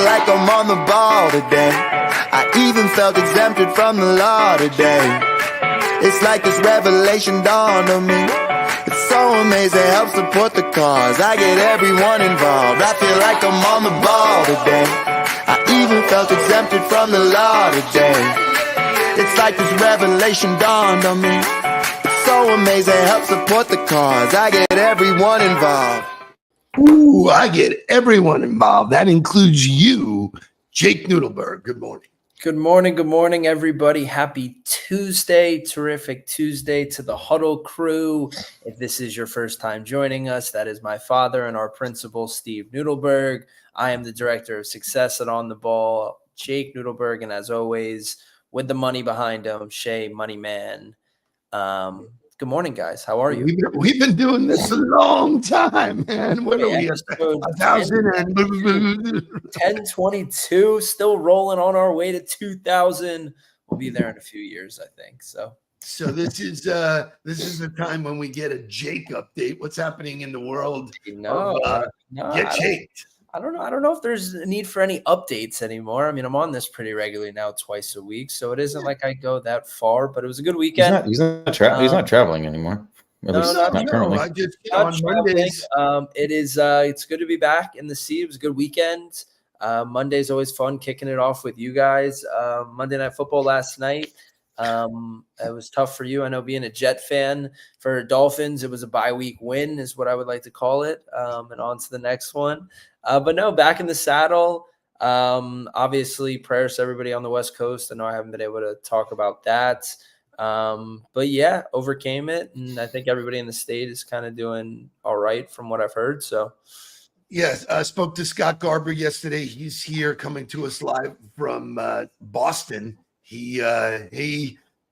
like I'm on the ball today. I even felt exempted from the law today. It's like this revelation dawned on me. It's so amazing, helps support the cause. I get everyone involved. I feel like I'm on the ball today. I even felt exempted from the law today. It's like this revelation dawned on me. It's so amazing, helps support the cause. I get everyone involved. Ooh, I get everyone involved. That includes you, Jake Nudelberg. Good morning. Good morning, everybody. Happy Tuesday. Terrific Tuesday to the Huddle crew. If this is your first time joining us, that is my father and our principal, Steve Nudelberg. I am the director of success at On the Ball, Jake Nudelberg, and as always, with the money behind him, Shay Moneyman. Good morning, guys. How are you? We've been doing this a long time, man. What are we? 1022, still rolling on our way to 2000. We'll be there in a few years, I think. So this is the time when we get a Jake update. What's happening in the world? Get Jaked. I don't know if there's a need for any updates anymore. I mean, I'm on this pretty regularly now, twice a week, so it isn't like I go that far. But it was a good weekend. He's not traveling anymore. At least not currently. I just on Mondays. It's good to be back in the seat. It was a good weekend. Monday's always fun, kicking it off with you guys. Monday Night Football last night. It was tough for you. I know, being a Jet fan. For Dolphins, it was a bye week win, is what I would like to call it. And on to the next one. But no, back in the saddle. Obviously, prayers to everybody on the West Coast. I know I haven't been able to talk about that. But yeah, overcame it. And I think everybody in the state is kind of doing all right from what I've heard. So yes, I spoke to Scott Garber yesterday. He's here coming to us live from Boston. He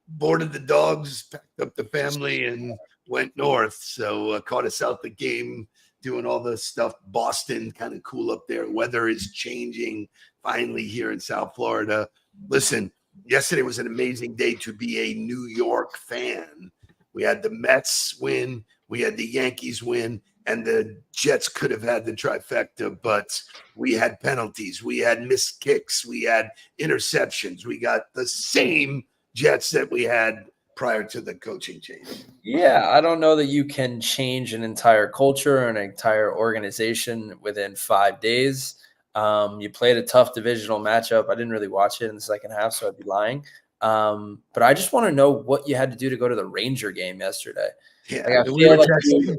boarded the dogs, packed up the family, and went north. So caught us out the game, doing all the stuff. Boston, kind of cool up there. Weather is changing finally here in South Florida. Listen, yesterday was an amazing day to be a New York fan. We had the Mets win, we had the Yankees win, and the Jets could have had the trifecta, but we had penalties, we had missed kicks, we had interceptions. We got the same Jets that we had prior to the coaching change. Yeah, I don't know that you can change an entire culture or an entire organization within 5 days. You played a tough divisional matchup. I didn't really watch it in the second half, so I'd be lying. But I just want to know what you had to do to go to the Ranger game yesterday. Yeah, like, you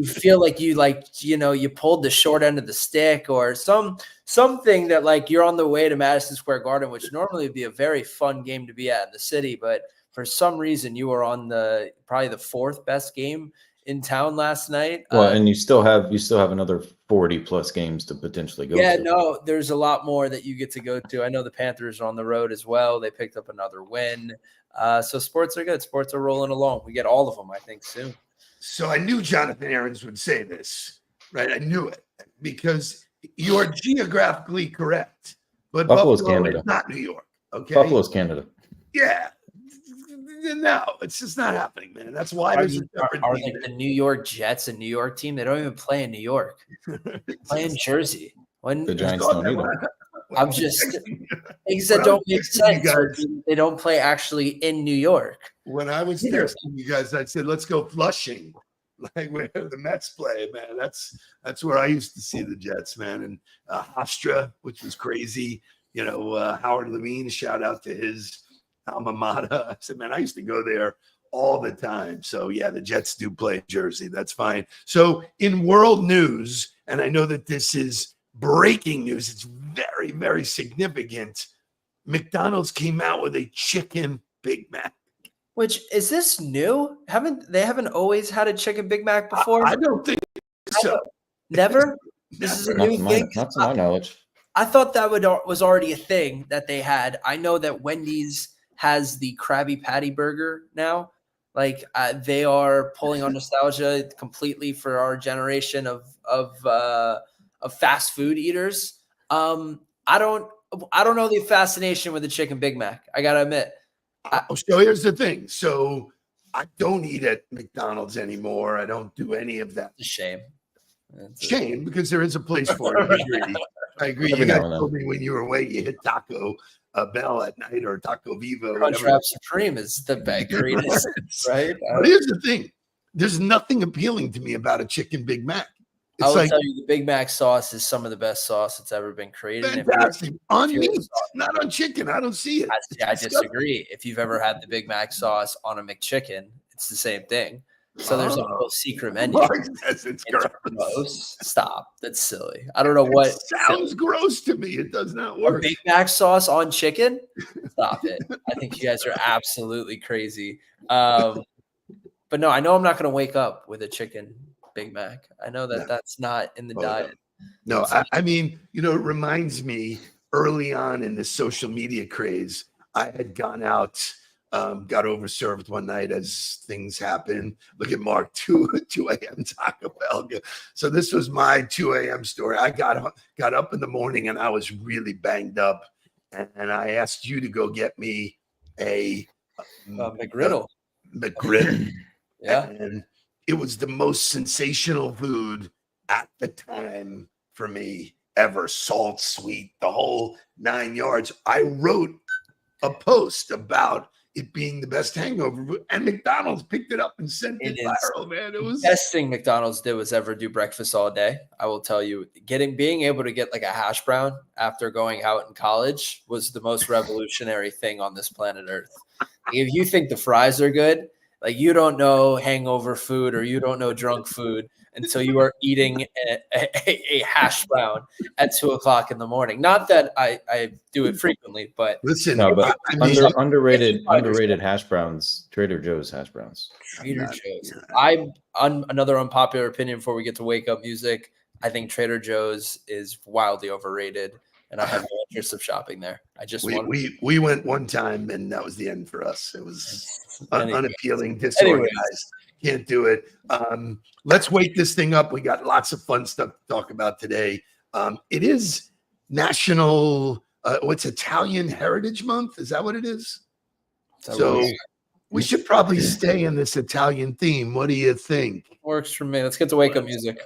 feel like you pulled the short end of the stick, or something that, like, you're on the way to Madison Square Garden, which normally would be a very fun game to be at in the city, but for some reason you were on probably the fourth best game in town last night. Well, and you still have another 40 plus games to potentially go to. Yeah, no, there's a lot more that you get to go to. I know the Panthers are on the road as well. They picked up another win. So sports are good. Sports are rolling along. We get all of them, I think, soon. So I knew Jonathan Aarons would say this, right? I knew it, because you're geographically correct. But Buffalo's Buffalo Canada. is not New York, okay? Buffalo's Canada. Yeah. No, it's just not happening, man. That's why are like the New York Jets a New York team? They don't even play in New York. They play in Jersey. The Giants don't either. I'm just things that don't make sense. They don't play actually in New York. When I was texting you guys, I said, let's go Flushing, like where the Mets play, man. That's where I used to see the Jets, man. And Hofstra, which was crazy. Howard Levine, shout out to his alma mater. I said, man, I used to go there all the time. So yeah, the Jets do play in Jersey. That's fine. So in world news, and I know that this is breaking news, it's very, very significant. McDonald's came out with a chicken Big Mac. Which, is this new? They haven't always had a chicken Big Mac before? I don't think so. Never? This is a new thing? Not to my knowledge. I thought that was already a thing that they had. I know that Wendy's has the Krabby Patty burger now. Like, they are pulling on nostalgia completely for our generation of fast food eaters. I don't know the fascination with the chicken Big Mac. I gotta admit. So here's the thing. So I don't eat at McDonald's anymore. I don't do any of that. It's a shame. Shame, because there is a place for it. I agree. Every You guys now and then. told me when you were away, you hit Taco Bell at night or Taco Viva. Crunchwrap Supreme is the greatest, right? But here's the thing: there's nothing appealing to me about a chicken Big Mac. I It's will like tell you, the Big Mac sauce is some of the best sauce that's ever been created. fantastic on if you're meat, not on chicken. I don't see it. I disagree. If you've ever had the Big Mac sauce on a McChicken, it's the same thing. So there's a whole secret menu. Yes, it's It's gross. gross. Stop. That's silly. I don't know what It sounds gross to me. It does not a work. Big Mac sauce on chicken. Stop it. I think you guys are absolutely crazy. But no, I know I'm not going to wake up with a chicken Big Mac. I know that that's not in the diet. No, I mean, it reminds me early on in the social media craze, I had gone out, got overserved one night as things happen. Look at Mark, 2 a.m. Taco Bell. So this was my 2 a.m. story. I got up in the morning and I was really banged up. And I asked you to go get me a McGriddle. McGriddle. Yeah. And it was the most sensational food at the time for me ever. Salt, sweet, the whole 9 yards. I wrote a post about it being the best hangover food, and McDonald's picked it up and sent it viral, man. It was the best thing McDonald's did was ever do breakfast all day. I will tell you, being able to get like a hash brown after going out in college was the most revolutionary thing on this planet Earth. If you think the fries are good, like you don't know hangover food or you don't know drunk food until you are eating a hash brown at 2:00 in the morning. Not that I do it frequently, but listen. No, but underrated understand. hash browns. Trader Joe's hash browns. Trader Joe's. Another unpopular opinion before we get to wake up music. I think Trader Joe's is wildly overrated, and I have no interest of shopping there. I just we went one time, and that was the end for us. It was unappealing, disorganized. Can't do it. Let's wake this thing up. We got lots of fun stuff to talk about today. It is National Italian Heritage Month. Is that what it is? So we should probably stay in this Italian theme. What do you think? Works for me. Let's get to wake up music.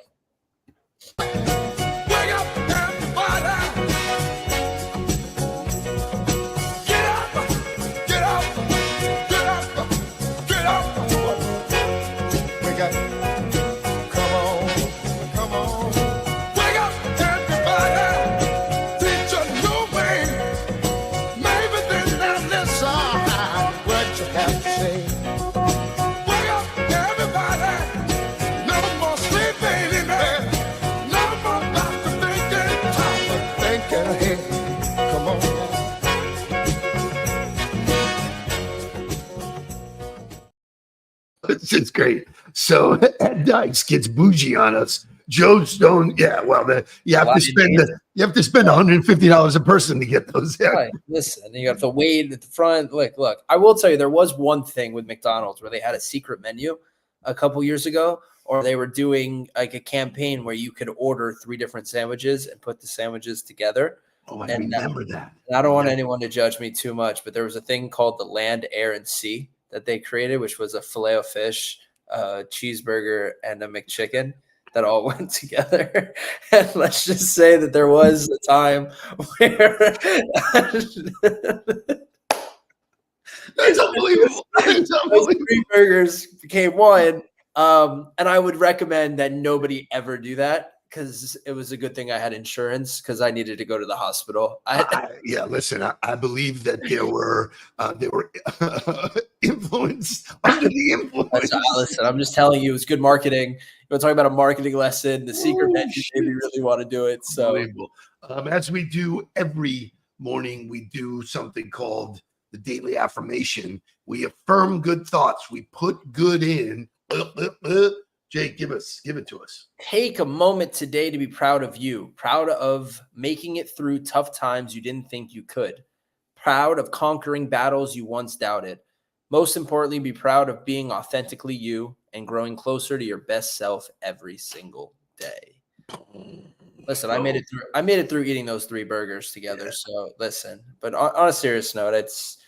It's great. So Ed Dykes gets bougie on us. Joe Stone, yeah. Well, you have to spend $150 a person to get those. Right. Listen, you have to wait at the front. Look. I will tell you, there was one thing with McDonald's where they had a secret menu a couple years ago, or they were doing like a campaign where you could order 3 different sandwiches and put the sandwiches together. Oh, I remember that. And I don't want anyone to judge me too much, but there was a thing called the Land, Air, and Sea that they created, which was a filet of fish, cheeseburger, and a McChicken that all went together. And let's just say that there was a time where that's unbelievable. Those 3 burgers became one. And I would recommend that nobody ever do that, because it was a good thing I had insurance, because I needed to go to the hospital. Yeah, listen, I believe that they were influenced under the influence. Listen, I'm just telling you, it was good marketing. You want to talk about a marketing lesson? The secret menu made me really want to do it. So, as we do every morning, we do something called the daily affirmation. We affirm good thoughts. We put good in. Jake, give it to us. Take a moment today to be proud of you, proud of making it through tough times you didn't think you could, proud of conquering battles you once doubted. Most importantly, be proud of being authentically you and growing closer to your best self every single day. Listen, I made it through eating those 3 burgers together. Yeah. So listen, but on a serious note, it's,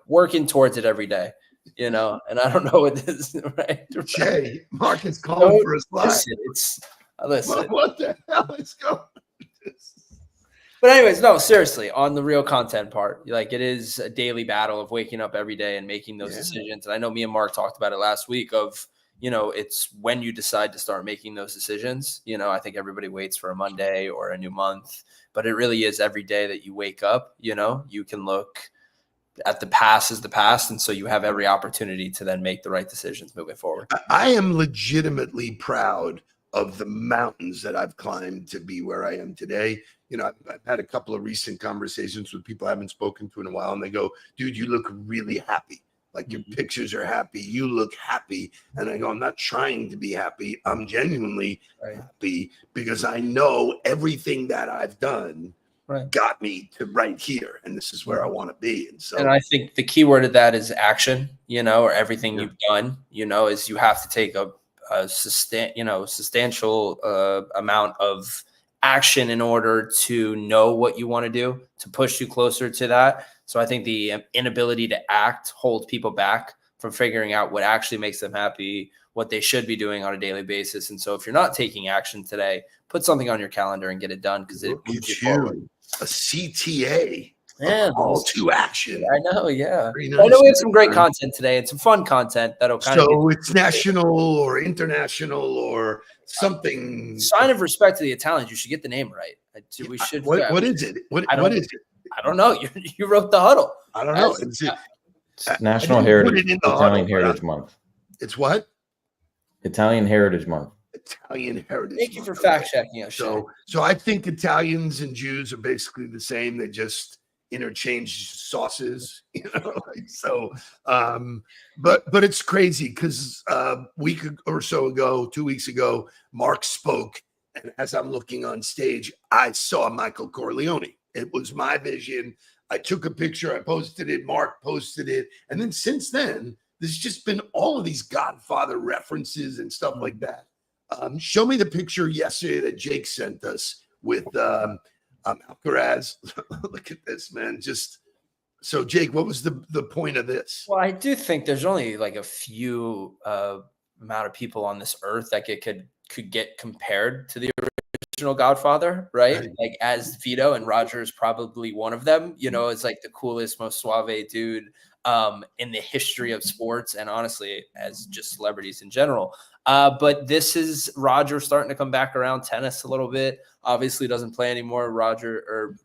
working towards it every day. And I don't know what this is, right? Jay, Mark is calling for a slide. Listen. What the hell is going on? But anyways, no, seriously, on the real content part, like it is a daily battle of waking up every day and making those decisions. And I know me and Mark talked about it last week of, it's when you decide to start making those decisions. I think everybody waits for a Monday or a new month, but it really is every day that you wake up, you can look at the past as the past. And so you have every opportunity to then make the right decisions moving forward. I am legitimately proud of the mountains that I've climbed to be where I am today. I've had a couple of recent conversations with people I haven't spoken to in a while, and they go, dude, you look really happy. Like your pictures are happy. You look happy. And I go, I'm not trying to be happy. I'm genuinely happy because I know everything that I've done got me to right here. And this is where I want to be. And I think the key word of that is action, or everything you've done, is you have to take a substantial amount of action in order to know what you want to do, to push you closer to that. So I think the inability to act holds people back from figuring out what actually makes them happy, what they should be doing on a daily basis. And so if you're not taking action today, put something on your calendar and get it done because it moves you forward. A CTA. Yeah, call to action. I know, yeah. Nice. I know we have some great content today and some fun content that'll kind of. So it's national or international or something. Sign of respect to the Italians. You should get the name right. We should. What is it? What is it? I don't know. You wrote the Huddle. I don't know. It's National Italian Heritage Month. It's what? Italian Heritage Month. Italian Heritage. Thank you for fact checking us. So I think Italians and Jews are basically the same. They just interchange sauces, but it's crazy because a week or so ago, 2 weeks ago, Mark spoke, and as I'm looking on stage, I saw Michael Corleone. It was my vision. I took a picture, I posted it, Mark posted it, and then since then, there's just been all of these Godfather references and stuff like that. Show me the picture yesterday that Jake sent us with Alcaraz. Look at this, man. So Jake, what was the point of this? Well, I do think there's only like a few amount of people on this earth that could get compared to the original Godfather, right? Like as Vito, and Roger is probably one of them. It's like the coolest, most suave dude in the history of sports, and honestly, as just celebrities in general. But this is Roger starting to come back around tennis a little bit. Obviously doesn't play anymore. Rafael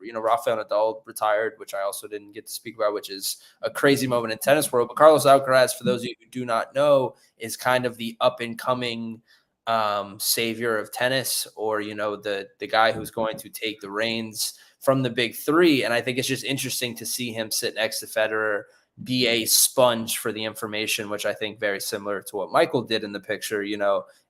Nadal retired, which I also didn't get to speak about, which is a crazy moment in tennis world. But Carlos Alcaraz, for those of you who do not know, is kind of the up and coming savior of tennis, or, the guy who's going to take the reins from the big three. And I think it's just interesting to see him sit next to Federer, be a sponge for the information, which I think very similar to what Michael did in the picture,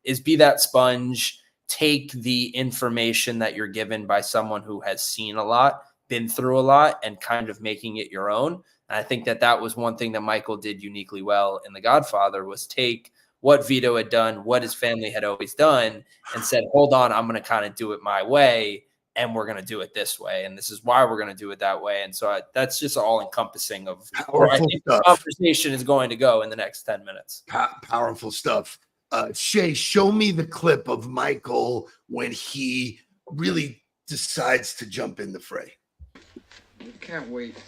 is be that sponge, take the information that you're given by someone who has seen a lot, been through a lot, and kind of making it your own. And I think that was one thing that Michael did uniquely well in The Godfather, was take what Vito had done, what his family had always done, and said, hold on, I'm going to kind of do it my way. And we're going to do it this way. And this is why we're going to do it that way. And so that's just all encompassing of where I think the conversation is going to go in the next 10 minutes. Powerful stuff. Shay, show me the clip of Michael when he really decides to jump in the fray. You can't wait.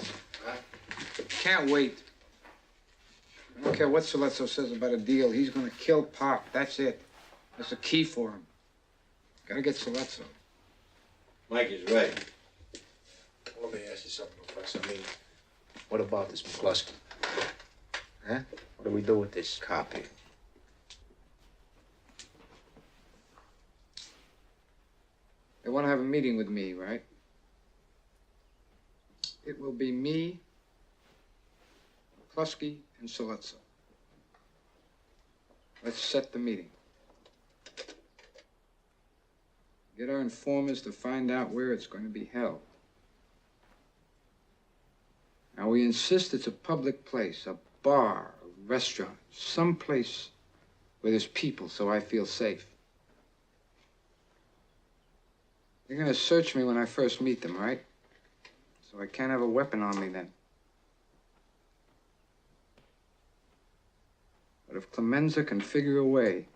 Can't wait. I don't care what Soletso says about a deal. He's going to kill Pop. That's it. That's a key for him. Got to get Soletso. Mike is right. Let me ask you something, Professor. What about this McCluskey? Huh? What do we do with this copy? They want to have a meeting with me, right? It will be me, McCluskey, and Soletso. Let's set the meeting. Get our informers to find out where it's going to be held. Now, we insist it's a public place, a bar, a restaurant, some place where there's people, so I feel safe. They're going to search me when I first meet them, right? So I can't have a weapon on me then. But if Clemenza can figure a way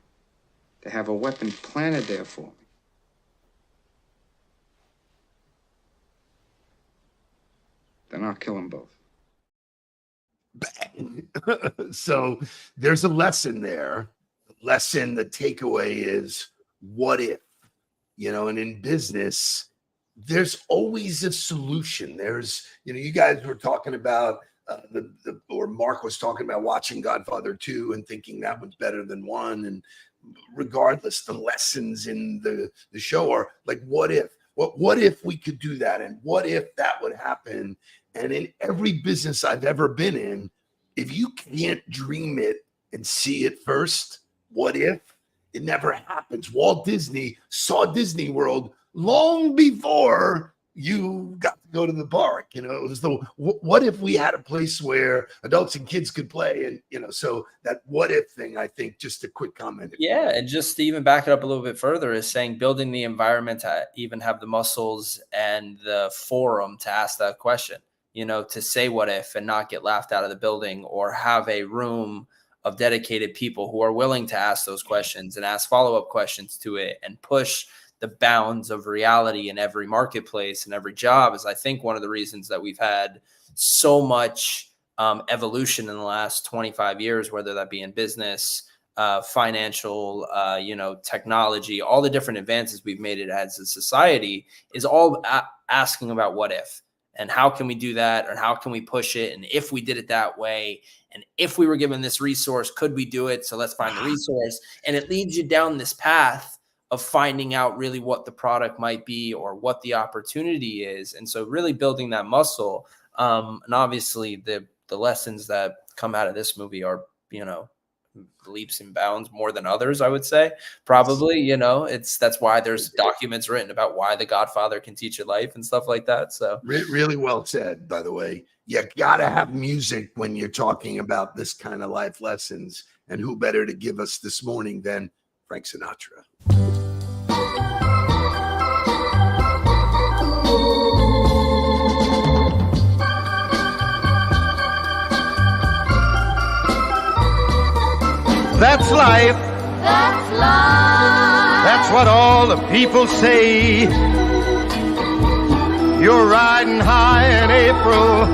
to have a weapon planted there for me, Then I'll kill them both. Bang. So there's a lesson there. The takeaway is, what if? And in business, there's always a solution. There's, you guys were talking about or Mark was talking about watching Godfather 2 and thinking that was better than 1. And regardless, the lessons in the show are like, what if? What if we could do that? And what if that would happen? And in every business I've ever been in, if you can't dream it and see it first, what if? It never happens. Walt Disney saw Disney World long before you got to go to the park. It was what if we had a place where adults and kids could play? And, so that what if thing, I think, just a quick comment. Yeah. And just to even back it up a little bit further is saying building the environment to even have the muscles and the forum to ask that question, to say what if and not get laughed out of the building, or have a room of dedicated people who are willing to ask those questions and ask follow-up questions to it and push the bounds of reality in every marketplace and every job is, I think, one of the reasons that we've had so much evolution in the last 25 years, whether that be in business, financial, technology, all the different advances we've made it as a society is all asking about what if, and how can we do that, or how can we push it, and if we did it that way, and if we were given this resource, could we do it? So let's find the resource. And it leads you down this path of finding out really what the product might be or what the opportunity is. And so really building that muscle. And obviously the lessons that come out of this movie are, leaps and bounds more than others, I would say. Probably, that's why there's documents written about why The Godfather can teach you life and stuff like that. So really well said, by the way. You gotta have music when you're talking about this kind of life lessons. And who better to give us this morning than Frank Sinatra? That's life. That's life. That's what all the people say. You're riding high in April,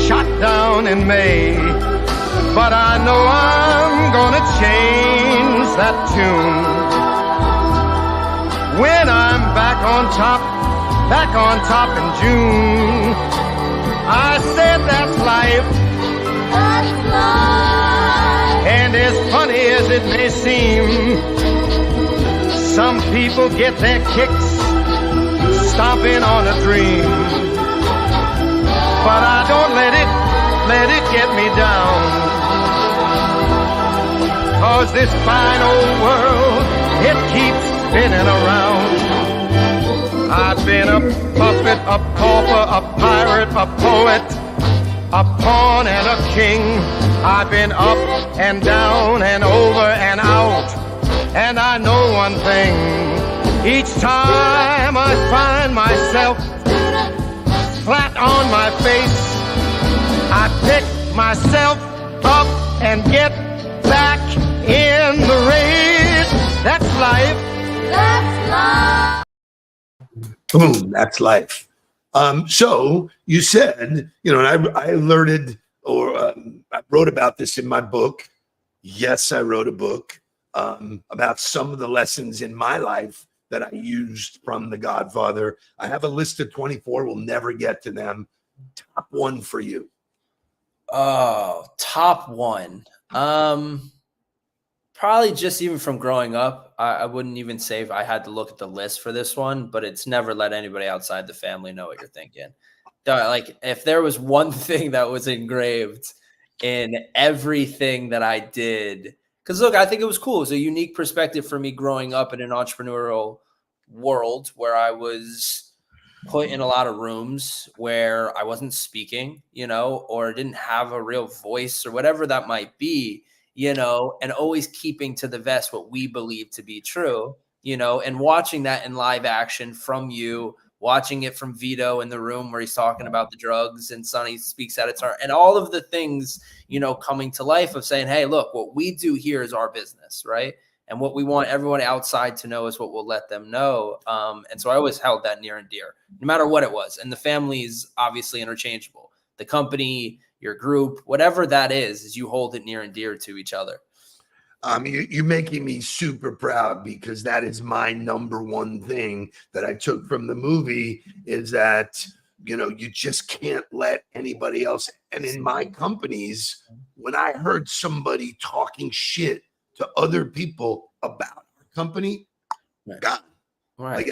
shot down in May. But I know I'm gonna change that tune. When I'm back on top in June. I said that's life. That's life. And as funny as it may seem, some people get their kicks stomping on a dream. But I don't let it get me down. 'Cause this fine old world, it keeps spinning around. I've been a puppet, a pauper, a pirate, a poet, a pawn and a king. I've been up and down and over and out. And I know one thing, each time I find myself flat on my face, I pick myself up and get back in the race. That's life. That's life. Boom, that's life. So you said, and I alerted, or I wrote about this in my book. Yes, I wrote a book about some of the lessons in my life that I used from The Godfather. I have a list of 24. We'll never get to them. Top one for you. Oh, top one. Probably just even from growing up, I wouldn't even say if I had to look at the list for this one, but it's never let anybody outside the family know what you're thinking. Like if there was one thing that was engraved in everything that I did, because look, I think it was cool. It was a unique perspective for me growing up in an entrepreneurial world where I was put in a lot of rooms where I wasn't speaking, or didn't have a real voice or whatever that might be, and always keeping to the vest what we believe to be true, and watching that in live action from you, watching it from Vito in the room where he's talking about the drugs and Sonny speaks at its heart and all of the things, coming to life of saying, hey, look, what we do here is our business, right? And what we want everyone outside to know is what we'll let them know. And so I always held that near and dear, no matter what it was. And the family is obviously interchangeable. The company, your group, whatever that is you hold it near and dear to each other. You're making me super proud, because that is my number one thing that I took from the movie, is that, you just can't let anybody else. And in my companies, when I heard somebody talking shit to other people about our company, God, Right.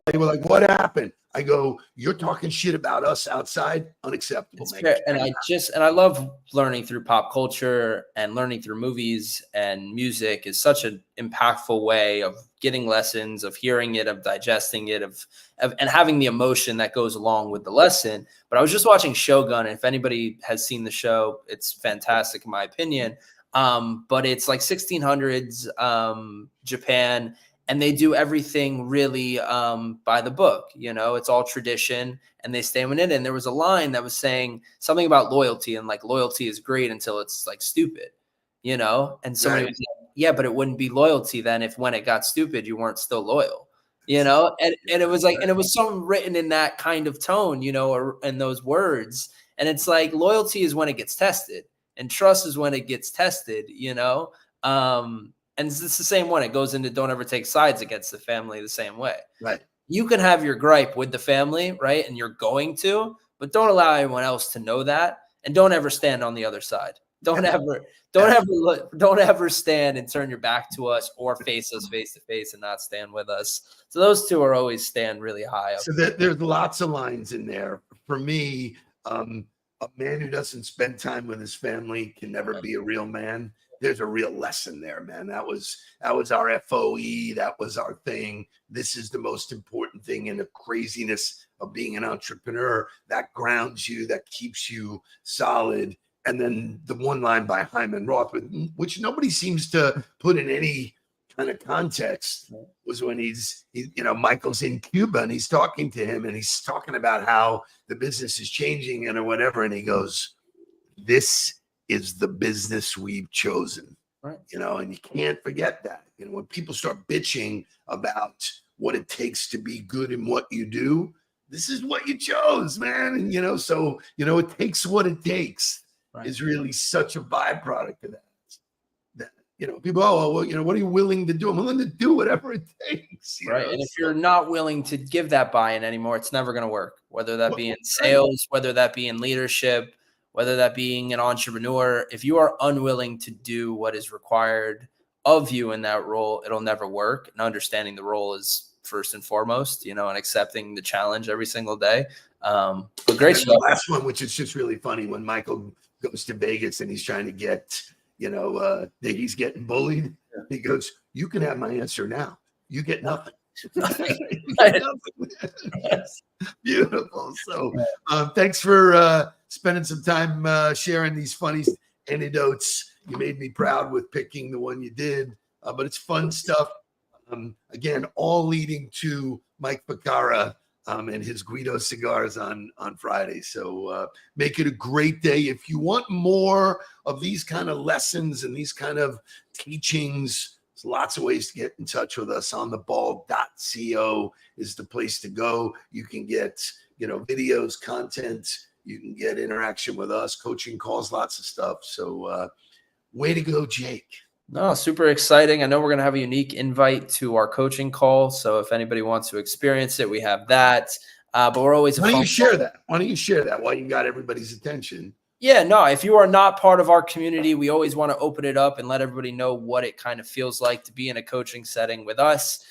they were like, what happened? I go, you're talking shit about us outside? Unacceptable, man. And I love learning through pop culture, and learning through movies and music is such an impactful way of getting lessons, of hearing it, of digesting it, of and having the emotion that goes along with the lesson. But I was just watching Shogun, and if anybody has seen the show, it's fantastic in my opinion. But it's like 1600s Japan, and they do everything really by the book. It's all tradition, and they stay within it. And there was a line that was saying something about loyalty, and like, loyalty is great until it's like stupid, and somebody was like, yeah, but it wouldn't be loyalty then if when it got stupid, you weren't still loyal, and it was like, and it was something written in that kind of tone, or in those words. And it's like, loyalty is when it gets tested, and trust is when it gets tested, and it's the same one. It goes into don't ever take sides against the family the same way. Right. You can have your gripe with the family, right? And you're going to, but don't allow anyone else to know that. And don't ever stand on the other side. Don't ever stand and turn your back to us, or face us face to face and not stand with us. So those two are always stand really high up. So there's lots of lines in there. For me, a man who doesn't spend time with his family can never be a real man. There's a real lesson there, man. That was our FOE. That was our thing. This is the most important thing in the craziness of being an entrepreneur. That grounds you, that keeps you solid. And then the one line by Hyman Roth, which nobody seems to put in any kind of context, was when Michael's in Cuba and he's talking to him, and he's talking about how the business is changing or whatever. And he goes, this is the business we've chosen, right? And you can't forget that. When people start bitching about what it takes to be good in what you do, this is what you chose, man. And so it takes what it takes, right, is really such a byproduct of that. People, what are you willing to do? I'm willing to do whatever it takes, right? And if you're not willing to give that buy-in anymore, it's never going to work. Whether that be in sales, whether that be in leadership, whether that being an entrepreneur, if you are unwilling to do what is required of you in that role, it'll never work. And understanding the role is first and foremost, and accepting the challenge every single day. But great stuff. The last one, which is just really funny, when Michael goes to Vegas and he's trying to get, he's getting bullied. He goes, you can have my answer now. You get nothing. Beautiful. So thanks for spending some time sharing these funny anecdotes. You made me proud with picking the one you did, but it's fun stuff. Again, all leading to Mike Ficara and his Guido cigars on Friday. So make it a great day. If you want more of these kind of lessons and these kind of teachings, there's lots of ways to get in touch with us. ontheball.co is the place to go. You can get, videos, content. You can get interaction with us, coaching calls, lots of stuff. So way to go, Jake. No, super exciting. I know we're going to have a unique invite to our coaching call. So if anybody wants to experience it, we have that. But we're always. Why don't you share that? Why don't you share that while you got everybody's attention? Yeah, no, if you are not part of our community, we always want to open it up and let everybody know what it kind of feels like to be in a coaching setting with us.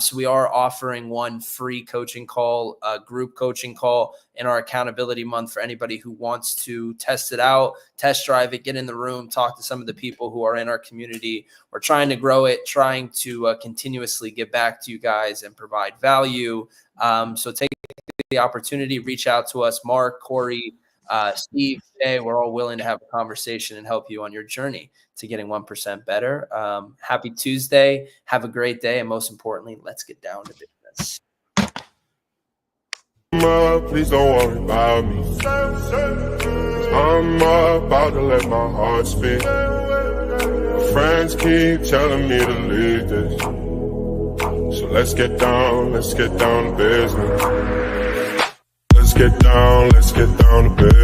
So we are offering one free coaching call, a group coaching call in our accountability month for anybody who wants to test it out, test drive it, get in the room, talk to some of the people who are in our community. We're trying to grow it, trying to continuously get back to you guys and provide value. So take the opportunity, reach out to us, Mark, Corey, Steve, today. We're all willing to have a conversation and help you on your journey to getting 1% better. Happy Tuesday. Have a great day. And most importantly, let's get down to business. Please don't worry about me. I'm about to let my heart speak. friends keep telling me to leave this. So let's get down to business. Let's get down to business.